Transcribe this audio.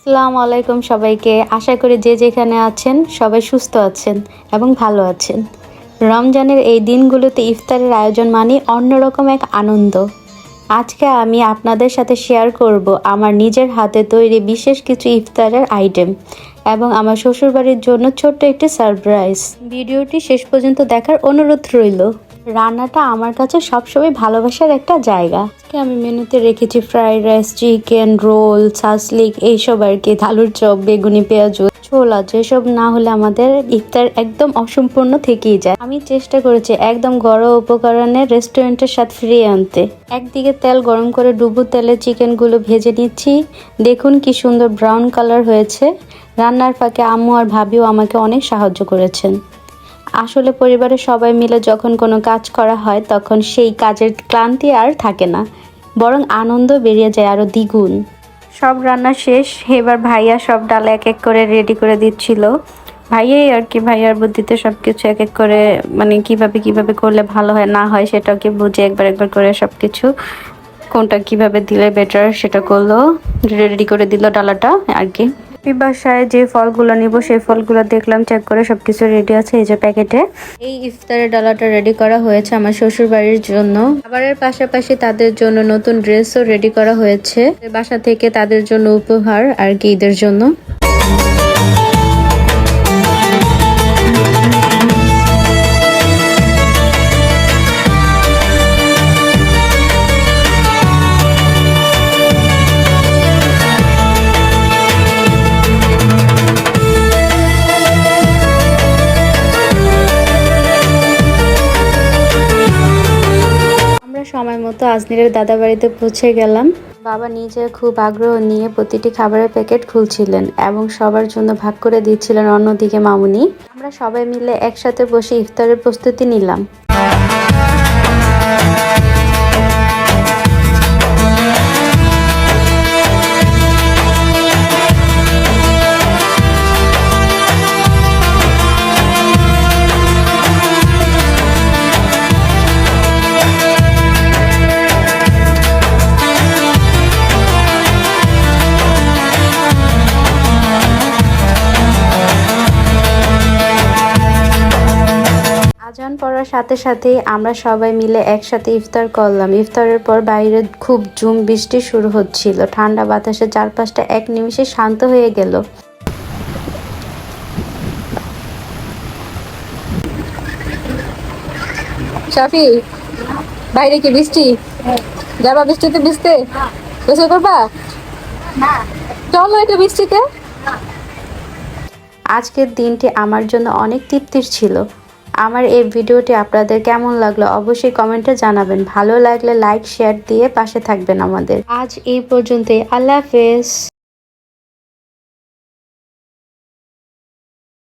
আসসালামু আলাইকুম সবাইকে। আশা করি যে যেখানে আছেন সবাই সুস্থ আছেন এবং ভালো আছেন। রমজানের এই দিনগুলোতে ইফতারের আয়োজন মানে অন্যরকম এক আনন্দ। আজকে আমি আপনাদের সাথে শেয়ার করব আমার নিজের হাতে তৈরি বিশেষ কিছু ইফতারের আইটেম এবং আমার শ্বশুরবাড়ির জন্য ছোট্ট একটি সারপ্রাইজ। ভিডিওটি শেষ পর্যন্ত দেখার অনুরোধ রইল। রান্নাটা আমার কাছে সবসময় ভালোবাসার একটা জায়গা। আজকে আমি মেনুতে রেখেছি fried rice, chicken, roll, shashlik, এইসব আর কি, আলুর চপ, বেগুনি, পেঁয়াজ, ছোলা। যেসব না হলে আমাদের ইফতার একদম অসম্পূর্ণ থেকেই যায়। আমি চেষ্টা করেছি একদম ঘরোয়া উপকরণে রেস্টুরেন্টের স্বাদ ফিরিয়ে আনতে। একদিকে তেল গরম করে ডুবো তেলে চিকেনগুলো ভেজে নিচ্ছি। দেখুন কি সুন্দর ব্রাউন কালার হয়েছে। রান্নার ফাঁকে আম্মু আর ভাবিও আমাকে অনেক সাহায্য করেছেন। আসলে পরিবারের সবাই মিলে যখন কোনো কাজ করা হয় তখন সেই কাজের ক্লান্তি আর থাকে না, বরং আনন্দ বেরিয়ে যায় আরও দ্বিগুণ। সব রান্না শেষ, এবার ভাইয়া সব ডাল এক এক করে রেডি করে দিচ্ছিল। ভাইয়াই আর কি, ভাইয়ার বুদ্ধিতে সব কিছু এক এক করে, মানে কিভাবে করলে ভালো হয় না হয় সেটাকে বুঝে একবার করে সব কিছু কোনটা কিভাবে দিলে বেটার সেটা করলো, রেডি করে দিল ডালাটা আর কি। বাসায় যে ফলগুলো নিব সেই ফলগুলো দেখলাম, চেক করে সবকিছু রেডি আছে এই যে প্যাকেটে। এই ইফতারের ডালাটা রেডি করা হয়েছে আমার শ্বশুর বাড়ির জন্য। খাবারের পাশাপাশি তাদের জন্য নতুন ড্রেসও রেডি করা হয়েছে বাসা থেকে, তাদের জন্য উপহার আর কি, ঈদের জন্য। সময় মতো আজমিরের দাদা বাড়িতে পৌঁছে গেলাম। বাবা নিজে খুব আগ্রহ নিয়ে প্রতিটি খাবারের প্যাকেট খুলছিলেন এবং সবার জন্য ভাগ করে দিচ্ছিলেন। অন্যদিকে মামুনি, আমরা সবাই মিলে একসাথে বসে ইফতারের প্রস্তুতি নিলাম। আজান পড়ার সাথে সাথেই আমরা সবাই মিলে একসাথে ইফতার করলাম। ইফতারের পর বাইরে খুব ঝুম বৃষ্টি শুরু হচ্ছিল। ঠান্ডা বাতাসে চারপাশটা এক নিমিষে শান্ত হয়ে গেল। শাফি, বাইরে কি বৃষ্টি? যাবা বৃষ্টিতে ভিজতে? গোসল করবা? চলো একটু বৃষ্টিতে। আজকের দিনটি আমার জন্য অনেক তৃপ্তির ছিল। আমার এই ভিডিওটি আপনাদের কেমন লাগলো অবশ্যই কমেন্টে জানাবেন। ভালো লাগলে লাইক শেয়ার দিয়ে পাশে থাকবেন আমাদের। আজ এই পর্যন্তই। আল্লাহ হাফেজ।